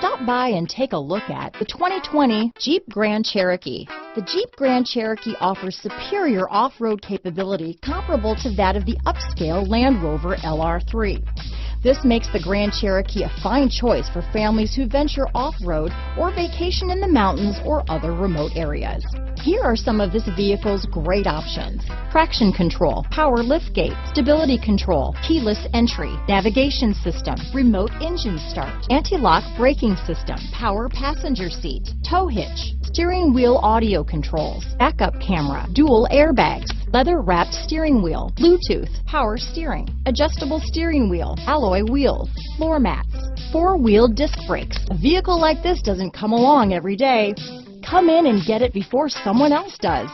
Stop by and take a look at the 2020 Jeep Grand Cherokee. The Jeep Grand Cherokee offers superior off-road capability comparable to that of the upscale Land Rover LR3. This makes the Grand Cherokee a fine choice for families who venture off-road or vacation in the mountains or other remote areas. Here are some of this vehicle's great options: traction control, power liftgate, stability control, keyless entry, navigation system, remote engine start, anti-lock braking system, power passenger seat, tow hitch, steering wheel audio controls, backup camera, dual airbags, leather-wrapped steering wheel, Bluetooth, power steering, adjustable steering wheel, alloy wheels, floor mats, four-wheel disc brakes. A vehicle like this doesn't come along every day. Come in and get it before someone else does.